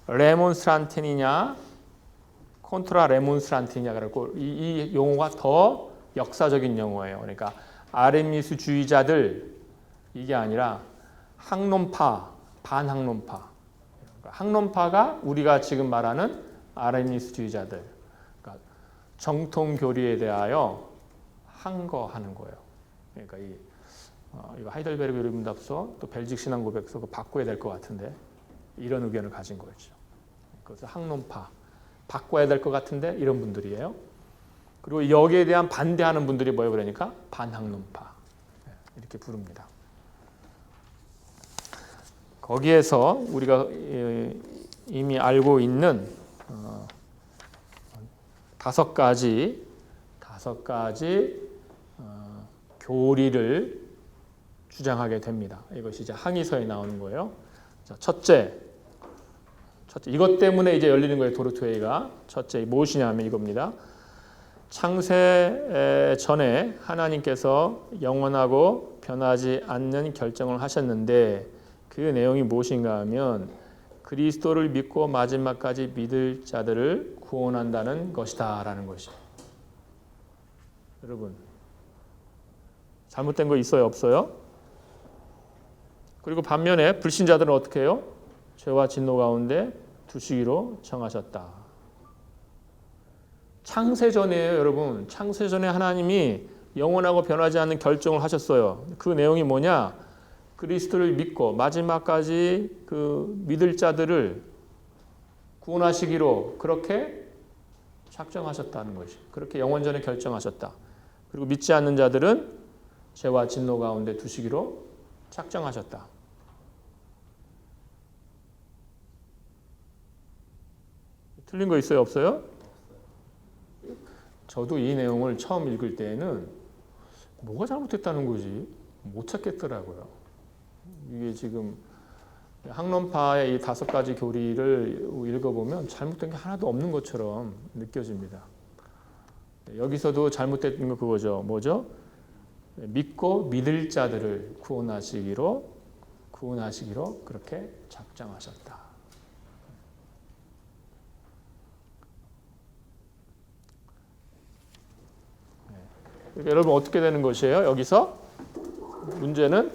레몬스트란텐이냐 콘트라 레몬스트란티냐 그러고 이 용어가 더 역사적인 용어예요. 그러니까 아리미누스 주의자들 이게 아니라 항론파, 반항론파. 항론파가 우리가 지금 말하는 아리미누스 주의자들. 그러니까 정통 교리에 대하여 항거하는 거예요. 그러니까 이거 하이델베르그 교리문답서 또 벨직 신앙 고백서 그거 바꿔야 될 것 같은데 이런 의견을 가진 거죠. 그래서 항론파 바꿔야 될 것 같은데 이런 분들이에요. 그리고 여기에 대한 반대하는 분들이 뭐예요? 그러니까 반항론파 이렇게 부릅니다. 거기에서 우리가 이미 알고 있는 다섯 가지 교리를 주장하게 됩니다. 이것이 이제 항의서에 나오는 거예요. 자, 첫째 이것 때문에 이제 열리는 거예요. 도르트 회의가 첫째 무엇이냐면 이겁니다. 창세 전에 하나님께서 영원하고 변하지 않는 결정을 하셨는데 그 내용이 무엇인가 하면 그리스도를 믿고 마지막까지 믿을 자들을 구원한다는 것이다 라는 것이에요. 여러분 잘못된 거 있어요? 없어요? 그리고 반면에 불신자들은 어떻게 해요? 죄와 진노 가운데 두시기로 정하셨다. 창세전이에요, 여러분. 창세전에 하나님이 영원하고 변하지 않는 결정을 하셨어요. 그 내용이 뭐냐? 그리스도를 믿고 마지막까지 그 믿을 자들을 구원하시기로 그렇게 작정하셨다는 것이. 그렇게 영원전에 결정하셨다. 그리고 믿지 않는 자들은 죄와 진노 가운데 두시기로 작정하셨다. 틀린 거 있어요, 없어요? 저도 이 내용을 처음 읽을 때에는 뭐가 잘못됐다는 거지 못 찾겠더라고요. 이게 지금 항론파의 이 다섯 가지 교리를 읽어보면 잘못된 게 하나도 없는 것처럼 느껴집니다. 여기서도 잘못된 거 그거죠. 뭐죠? 믿고 믿을 자들을 구원하시기로 그렇게 작정하셨다. 여러분 어떻게 되는 것이에요? 여기서 문제는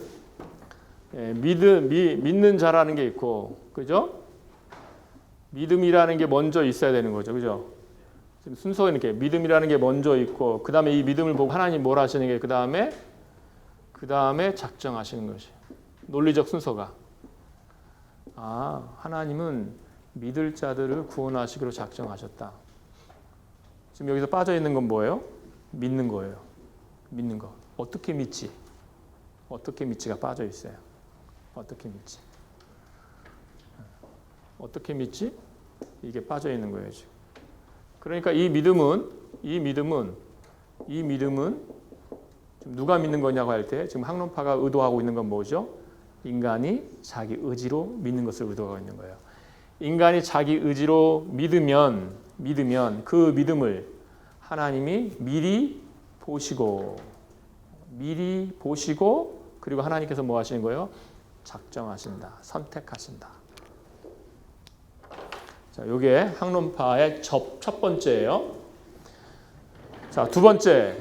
믿는 자라는 게 있고, 그죠? 믿음이라는 게 먼저 있어야 되는 거죠, 그죠? 지금 순서가 이렇게 믿음이라는 게 먼저 있고, 그 다음에 이 믿음을 보고 하나님 뭘 하시는 게 그 다음에 작정하시는 것이 논리적 순서가. 하나님은 믿을 자들을 구원하시기로 작정하셨다. 지금 여기서 빠져 있는 건 뭐예요? 믿는 거예요. 믿는 거. 어떻게 믿지? 어떻게 믿지가 빠져 있어요. 어떻게 믿지? 어떻게 믿지? 이게 빠져 있는 거예요, 지금. 그러니까 이 믿음은 지금 누가 믿는 거냐고 할 때 지금 항론파가 의도하고 있는 건 뭐죠? 인간이 자기 의지로 믿는 것을 의도하고 있는 거예요. 인간이 자기 의지로 믿으면 그 믿음을 하나님이 미리 보시고 그리고 하나님께서 뭐 하시는 거예요? 작정하신다. 선택하신다. 자, 요게 학론파의 첫 번째예요. 자, 두 번째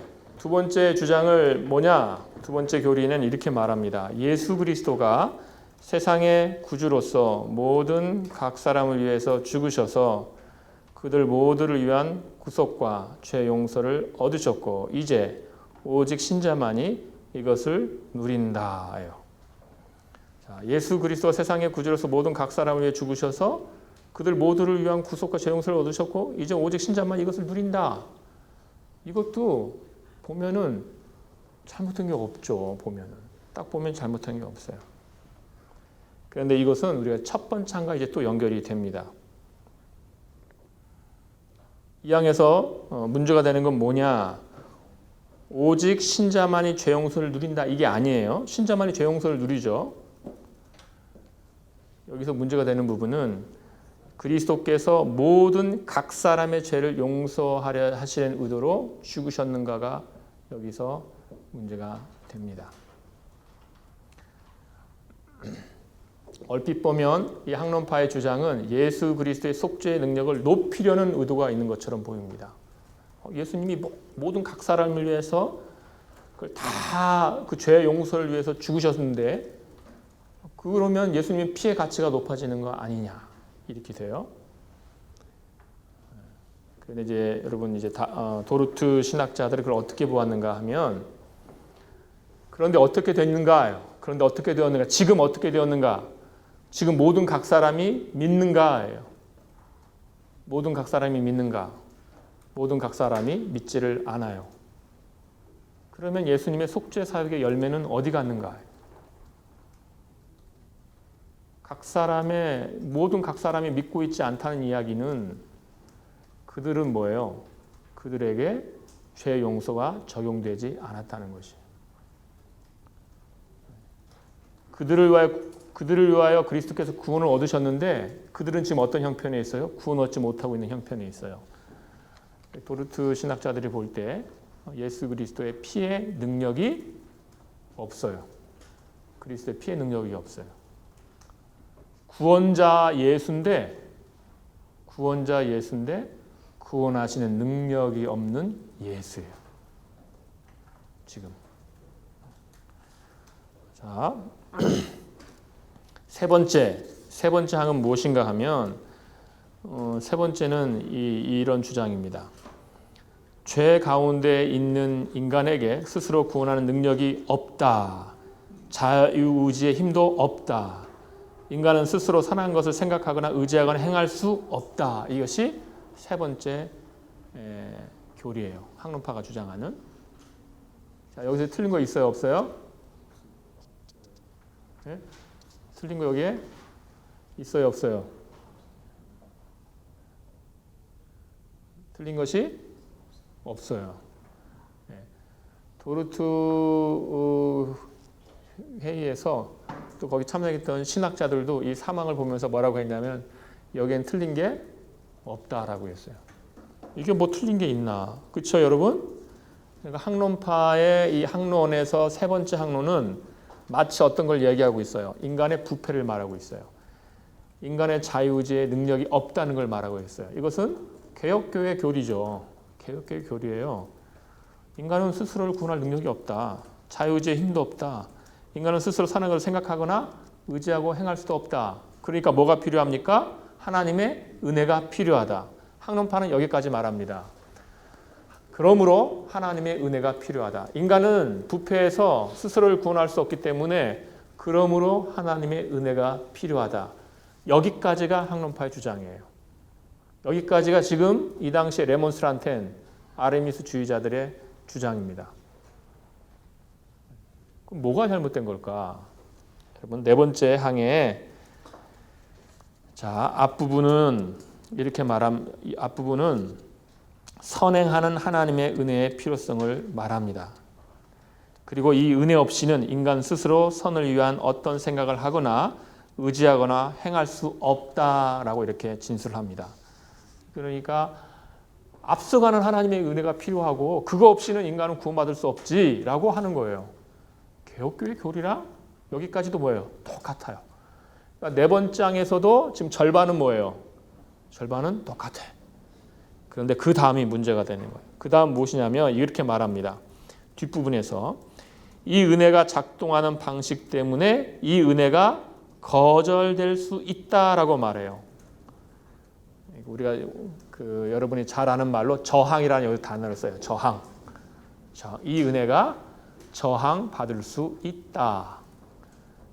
주장을 뭐냐? 두 번째 교리는 이렇게 말합니다. 예수 그리스도가 세상의 구주로서 모든 각 사람을 위해서 죽으셔서 그들 모두를 위한 구속과 죄 용서를 얻으셨고 이제 오직 신자만이 이것을 누린다예요. 자, 예수 그리스도가 세상의 구주로서 모든 각 사람을 위해 죽으셔서 그들 모두를 위한 구속과 죄 용서를 얻으셨고 이제 오직 신자만 이것을 누린다. 이것도 보면은 잘못한 게 없죠. 보면은 딱 보면 잘못한 게 없어요. 그런데 이것은 우리가 첫 번째 항과 이제 또 연결이 됩니다. 이 항에서 문제가 되는 건 뭐냐? 오직 신자만이 죄 용서를 누린다. 이게 아니에요. 신자만이 죄 용서를 누리죠. 여기서 문제가 되는 부분은 그리스도께서 모든 각 사람의 죄를 용서하려 하시는 의도로 죽으셨는가가 여기서 문제가 됩니다. 얼핏 보면 이 학론파의 주장은 예수 그리스도의 속죄의 능력을 높이려는 의도가 있는 것처럼 보입니다. 예수님이 모든 각 사람을 위해서 그걸 다 그 죄 용서를 위해서 죽으셨는데 그러면 예수님의 피의 가치가 높아지는 거 아니냐 이렇게 돼요. 그런데 이제 여러분 이제 도르트 신학자들이 그걸 어떻게 보았는가 하면 그런데 어떻게 됐는가요? 그런데 어떻게 되었는가? 지금 어떻게 되었는가? 지금 모든 각 사람이 믿는가예요. 모든 각 사람이 믿는가? 모든 각 사람이 믿지를 않아요. 그러면 예수님의 속죄 사역의 열매는 어디 갔는가? 모든 각 사람이 믿고 있지 않다는 이야기는 그들은 뭐예요? 그들에게 죄 용서가 적용되지 않았다는 것이에요. 그들을 위하여 그리스도께서 구원을 얻으셨는데 그들은 지금 어떤 형편에 있어요? 구원 얻지 못하고 있는 형편에 있어요. 도르트 신학자들이 볼 때 예수 그리스도의 피의 능력이 없어요. 그리스도의 피의 능력이 없어요. 구원자 예수인데 구원하시는 능력이 없는 예수예요. 지금. 자, 세 번째 항은 무엇인가 하면 세 번째는 이런 주장입니다. 죄 가운데 있는 인간에게 스스로 구원하는 능력이 없다. 자유의지의 힘도 없다. 인간은 스스로 선한 것을 생각하거나 의지하거나 행할 수 없다. 이것이 세 번째 교리예요. 학론파가 주장하는. 자, 여기서 틀린 거 있어요? 없어요? 네? 틀린 거 여기에 있어요? 없어요? 틀린 것이 없어요. 네. 도르트 회의에서 또 거기 참석했던 신학자들도 이 사망을 보면서 뭐라고 했냐면 여기엔 틀린 게 없다라고 했어요. 이게 뭐 틀린 게 있나? 그렇죠, 여러분? 그러니까 학론파의 이 학론에서 세 번째 학론은 마치 어떤 걸 얘기하고 있어요? 인간의 부패를 말하고 있어요. 인간의 자유의지의 능력이 없다는 걸 말하고 있어요. 이것은 개혁교회 교리죠. 개혁교회 교리예요. 인간은 스스로를 구원할 능력이 없다. 자유의지의 힘도 없다. 인간은 스스로 사는 것을 생각하거나 의지하고 행할 수도 없다. 그러니까 뭐가 필요합니까? 하나님의 은혜가 필요하다. 학론파는 여기까지 말합니다. 그러므로 하나님의 은혜가 필요하다. 인간은 부패해서 스스로를 구원할 수 없기 때문에 그러므로 하나님의 은혜가 필요하다. 여기까지가 학론파의 주장이에요. 여기까지가 지금 이 당시에 레몬스란텐 아레미스 주의자들의 주장입니다. 그럼 뭐가 잘못된 걸까? 여러분 네 번째 항에 자 앞부분은 이렇게 앞부분은 선행하는 하나님의 은혜의 필요성을 말합니다. 그리고 이 은혜 없이는 인간 스스로 선을 위한 어떤 생각을 하거나 의지하거나 행할 수 없다라고 이렇게 진술합니다. 그러니까 앞서가는 하나님의 은혜가 필요하고 그거 없이는 인간은 구원받을 수 없지라고 하는 거예요. 개혁교회 교리랑 여기까지도 뭐예요? 똑같아요. 그러니까 네 번째 장에서도 지금 절반은 뭐예요? 절반은 똑같아. 그런데 그 다음이 문제가 되는 거예요. 그 다음 무엇이냐면 이렇게 말합니다. 뒷부분에서 이 은혜가 작동하는 방식 때문에 이 은혜가 거절될 수 있다라고 말해요. 우리가 여러분이 잘 아는 말로 저항이라는 단어를 써요. 저항. 이 은혜가 저항받을 수 있다.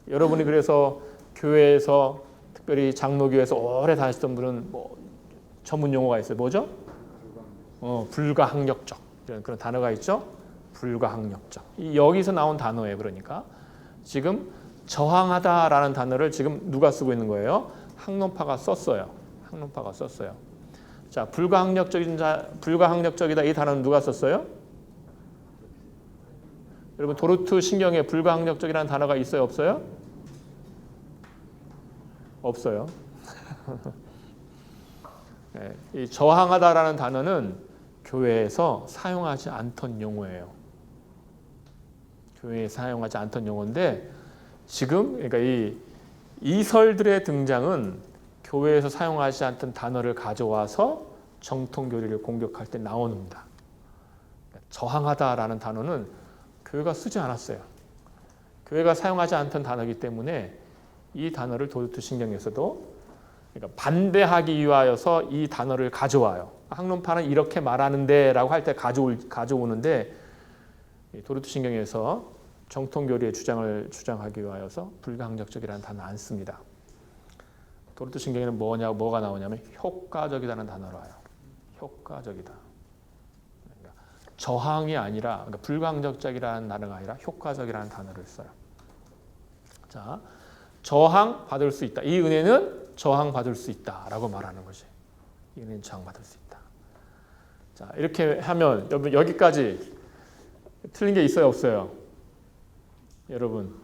여러분이 그래서 교회에서 특별히 장로교회에서 오래 다녔던 분은 뭐 전문 용어가 있어요. 뭐죠? 불가항력적 이런 그런 단어가 있죠. 불가항력적. 여기서 나온 단어예요. 그러니까 지금 저항하다라는 단어를 지금 누가 쓰고 있는 거예요? 학론파가 썼어요. 학론파가 썼어요. 자, 불가항력적이다 이 단어는 누가 썼어요? 여러분 도르트 신경에 불가항력적이라는 단어가 있어요, 없어요? 없어요. 네, 이 저항하다라는 단어는 교회에서 사용하지 않던 용어예요. 교회에 사용하지 않던 용어인데 지금 그러니까 이 이설들의 등장은 교회에서 사용하지 않던 단어를 가져와서 정통교리를 공격할 때 나옵니다. 저항하다라는 단어는 교회가 쓰지 않았어요. 교회가 사용하지 않던 단어이기 때문에 이 단어를 도르트 신경에서도 그러니까 반대하기 위하여서 이 단어를 가져와요. 학론파는 이렇게 말하는데 라고 할 때 가져오는데 도르트 신경에서 정통교리의 주장을 주장하기 위하여서 불가항력적이라는 단어 안 씁니다. 도르트 신경에는 뭐가 나오냐면 효과적이라는 단어로 와요. 효과적이다. 그러니까 저항이 아니라 그러니까 불가항력적이라는 단어가 아니라 효과적이라는 단어를 써요. 자, 저항받을 수 있다. 이 은혜는 저항받을 수 있다라고 말하는 거지. 이 은혜는 저항받을 수 있다. 자, 이렇게 하면 여러분 여기까지 틀린 게 있어요, 없어요? 여러분.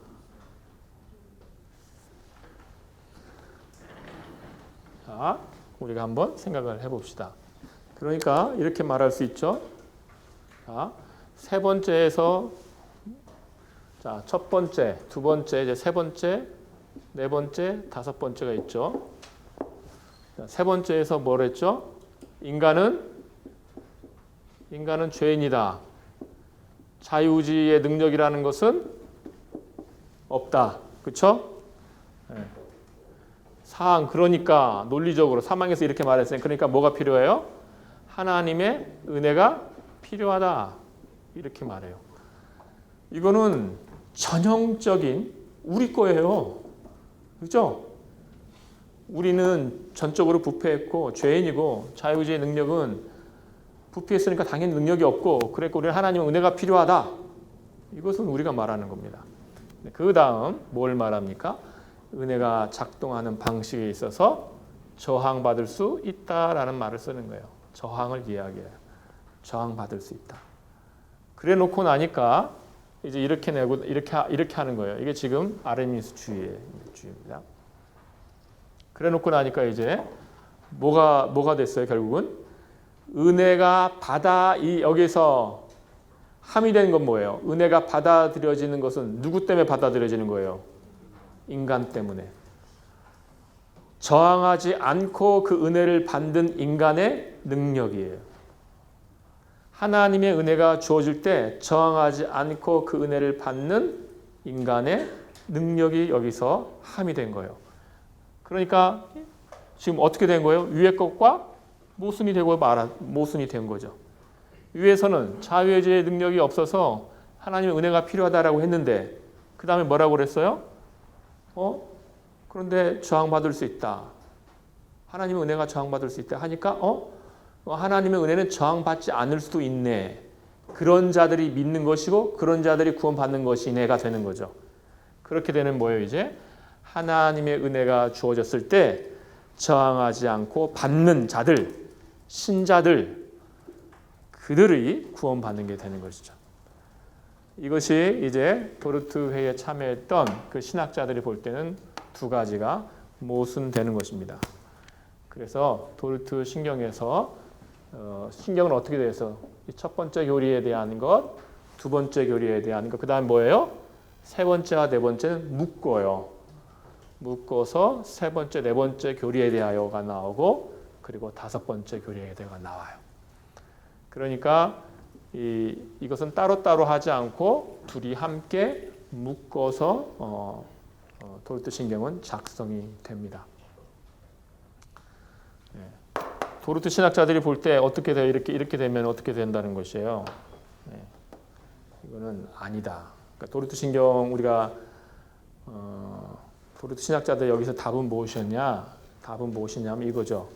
자, 우리가 한번 생각을 해봅시다. 그러니까 이렇게 말할 수 있죠. 자, 세 번째에서 자, 첫 번째, 두 번째, 이제 세 번째, 네 번째, 다섯 번째가 있죠. 자, 세 번째에서 뭘 했죠? 인간은 죄인이다. 자유의지의 능력이라는 것은 없다. 그렇죠? 네. 사항 그러니까 논리적으로 사망에서 이렇게 말했어요. 그러니까 뭐가 필요해요? 하나님의 은혜가 필요하다. 이렇게 말해요. 이거는 전형적인 우리 거예요. 그렇죠? 우리는 전적으로 부패했고 죄인이고 자유의지의 능력은 부패했으니까 당연히 능력이 없고 그랬고 우리는 하나님의 은혜가 필요하다. 이것은 우리가 말하는 겁니다. 그 다음 뭘 말합니까? 은혜가 작동하는 방식에 있어서 저항받을 수 있다라는 말을 쓰는 거예요. 저항을 이야기해요. 저항받을 수 있다. 그래 놓고 나니까 이제 이렇게 내고 이렇게 하는 거예요. 이게 지금 아르미니스 주의입니다. 그래 놓고 나니까 이제 뭐가 됐어요? 결국은 은혜가 여기서 함의된 건 뭐예요? 은혜가 받아들여지는 것은 누구 때문에 받아들여지는 거예요? 인간 때문에. 저항하지 않고 그 은혜를 받는 인간의 능력이에요. 하나님의 은혜가 주어질 때 저항하지 않고 그 은혜를 받는 인간의 능력이 여기서 함의된 거예요. 그러니까 지금 어떻게 된 거예요? 위의 것과 모순이 되고 모순이 된 거죠. 위에서는 자유의지의 능력이 없어서 하나님의 은혜가 필요하다라고 했는데 그 다음에 뭐라고 그랬어요? 그런데 저항받을 수 있다. 하나님의 은혜가 저항받을 수 있다 하니까 하나님의 은혜는 저항받지 않을 수도 있네. 그런 자들이 믿는 것이고 그런 자들이 구원받는 것이 은혜가 되는 거죠. 그렇게 되는 뭐예요 이제? 하나님의 은혜가 주어졌을 때 저항하지 않고 받는 자들, 신자들, 그들이 구원받는 게 되는 것이죠. 이것이 이제 도르트 회의에 참여했던 그 신학자들이 볼 때는 두 가지가 모순되는 것입니다. 그래서 도르트 신경에서 신경은 어떻게 돼서 첫 번째 교리에 대한 것, 두 번째 교리에 대한 것, 그 다음 뭐예요? 세 번째와 네 번째는 묶어요. 묶어서 세 번째, 네 번째 교리에 대하여가 나오고 그리고 다섯 번째 교리에 대하여가 나와요. 그러니까 이것은 따로따로 하지 않고 둘이 함께 묶어서 도르트 신경은 작성이 됩니다. 도르트 신학자들이 볼 때 어떻게 돼 이렇게 되면 어떻게 된다는 것이에요. 이거는 아니다. 그러니까 도르트 신경 우리가 도르트 신학자들 여기서 답은 무엇이었냐? 답은 무엇이냐면 이거죠.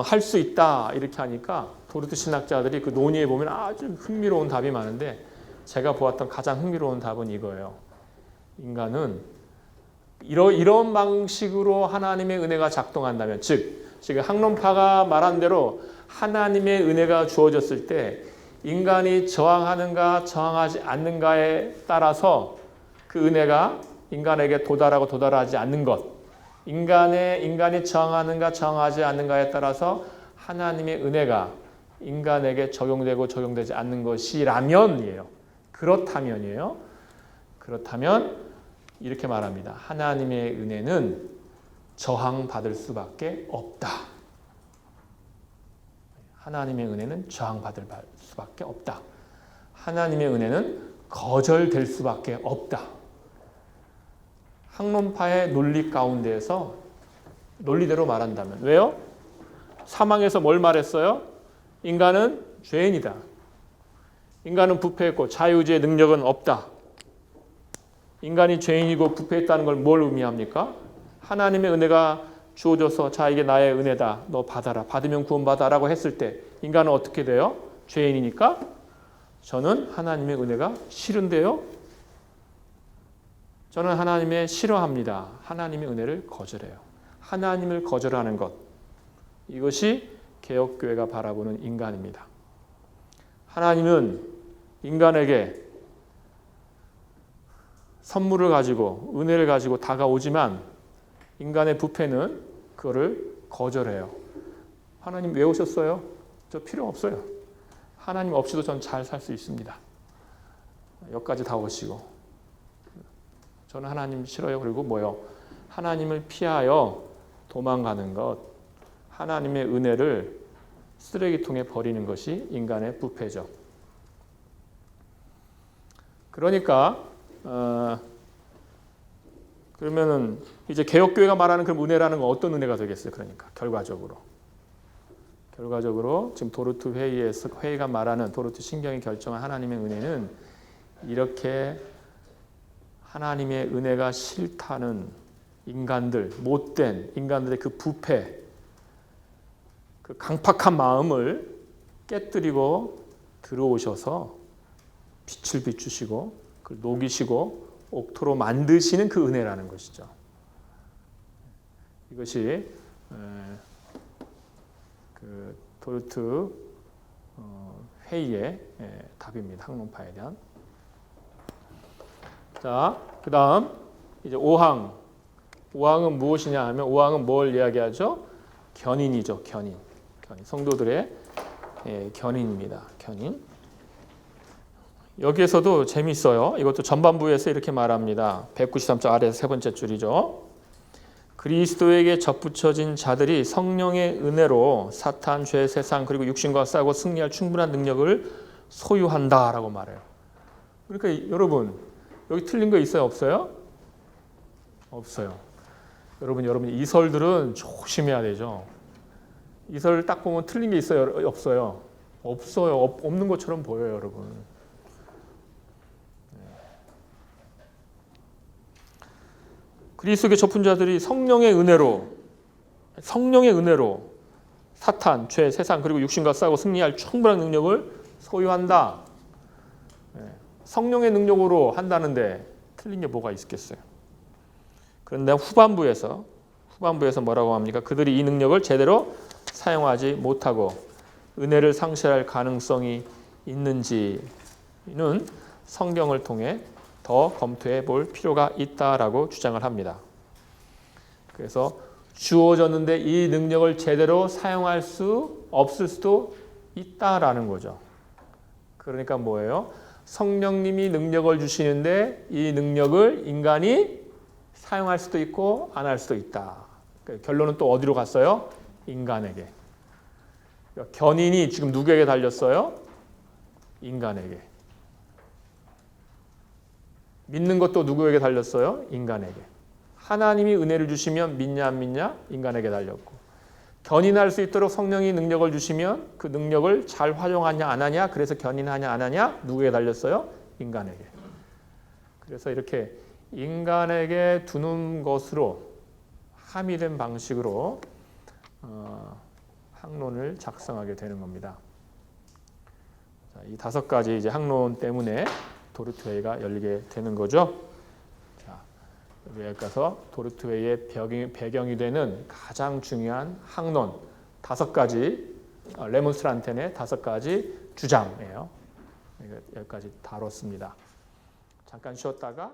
할 수 있다 이렇게 하니까 도르트 신학자들이 그 논의에 보면 아주 흥미로운 답이 많은데 제가 보았던 가장 흥미로운 답은 이거예요. 인간은 이런 방식으로 하나님의 은혜가 작동한다면, 즉 지금 학론파가 말한 대로 하나님의 은혜가 주어졌을 때 인간이 저항하는가 저항하지 않는가에 따라서 그 은혜가 인간에게 도달하고 도달하지 않는 것, 인간이 저항하는가 저항하지 않는가에 따라서 하나님의 은혜가 인간에게 적용되고 적용되지 않는 것이라면이에요. 그렇다면이에요. 그렇다면 이렇게 말합니다. 하나님의 은혜는 저항받을 수밖에 없다. 하나님의 은혜는 저항받을 수밖에 없다. 하나님의 은혜는 거절될 수밖에 없다. 학론파의 논리 가운데에서 논리대로 말한다면 왜요? 사망에서 뭘 말했어요? 인간은 죄인이다. 인간은 부패했고 자유의지의 능력은 없다. 인간이 죄인이고 부패했다는 걸 뭘 의미합니까? 하나님의 은혜가 주어져서 자 이게 나의 은혜다. 너 받아라. 받으면 구원받아라고 했을 때 인간은 어떻게 돼요? 죄인이니까 저는 하나님의 은혜가 싫은데요. 저는 하나님의 싫어합니다. 하나님의 은혜를 거절해요. 하나님을 거절하는 것. 이것이 개혁교회가 바라보는 인간입니다. 하나님은 인간에게 선물을 가지고 은혜를 가지고 다가오지만 인간의 부패는 그거를 거절해요. 하나님 왜 오셨어요? 저 필요 없어요. 하나님 없이도 전 잘 살 수 있습니다. 여기까지 다 오시고 저는 하나님 싫어요. 그리고 뭐요? 하나님을 피하여 도망가는 것, 하나님의 은혜를 쓰레기통에 버리는 것이 인간의 부패죠. 그러니까 그러면은 이제 개혁교회가 말하는 그런 은혜라는 건 어떤 은혜가 되겠어요? 그러니까 결과적으로 지금 도르트 회의에서 회의가 말하는 도르트 신경이 결정한 하나님의 은혜는 이렇게 하나님의 은혜가 싫다는 인간들, 못된 인간들의 그 부패, 그 강팍한 마음을 깨뜨리고 들어오셔서 빛을 비추시고 그걸 녹이시고 옥토로 만드시는 그 은혜라는 것이죠. 이것이 그 도르트 회의의 답입니다. 학론파에 대한. 자, 그 다음 이제 5항. 5항은 무엇이냐 하면 5항은 뭘 이야기하죠? 견인이죠. 견인. 성도들의 견인입니다. 견인. 여기에서도 재미있어요. 이것도 전반부에서 이렇게 말합니다. 193쪽 아래에서 세 번째 줄이죠. 그리스도에게 접붙여진 자들이 성령의 은혜로 사탄, 죄, 세상 그리고 육신과 싸우고 승리할 충분한 능력을 소유한다라고 말해요. 그러니까 여러분 여기 틀린 거 있어요? 없어요? 없어요. 여러분 이설들은 조심해야 되죠. 이설 딱 보면 틀린 게 있어요? 없어요? 없어요. 없는 것처럼 보여요, 여러분. 그리스도의 접은 자들이 성령의 은혜로 사탄, 죄, 세상 그리고 육신과 싸우고 승리할 충분한 능력을 소유한다. 성령의 능력으로 한다는데 틀린 게 뭐가 있겠어요? 그런데 후반부에서 뭐라고 합니까? 그들이 이 능력을 제대로 사용하지 못하고 은혜를 상실할 가능성이 있는지는 성경을 통해 더 검토해 볼 필요가 있다라고 주장을 합니다. 그래서 주어졌는데 이 능력을 제대로 사용할 수 없을 수도 있다라는 거죠. 그러니까 뭐예요? 성령님이 능력을 주시는데 이 능력을 인간이 사용할 수도 있고 안 할 수도 있다. 결론은 또 어디로 갔어요? 인간에게. 견인이 지금 누구에게 달렸어요? 인간에게. 믿는 것도 누구에게 달렸어요? 인간에게. 하나님이 은혜를 주시면 믿냐 안 믿냐? 인간에게 달렸고. 견인할 수 있도록 성령이 능력을 주시면 그 능력을 잘 활용하냐 안 하냐? 그래서 견인하냐 안 하냐? 누구에게 달렸어요? 인간에게. 그래서 이렇게 인간에게 두는 것으로 함의된 방식으로 학론을 작성하게 되는 겁니다. 자, 이 5가지 이제 학론 때문에 도르트웨이가 열리게 되는 거죠. 자, 여기 가서 도르트웨이의 배경이 되는 가장 중요한 학론 5가지 레몬스트란트의 5가지 주장이에요. 여기까지 다뤘습니다. 잠깐 쉬었다가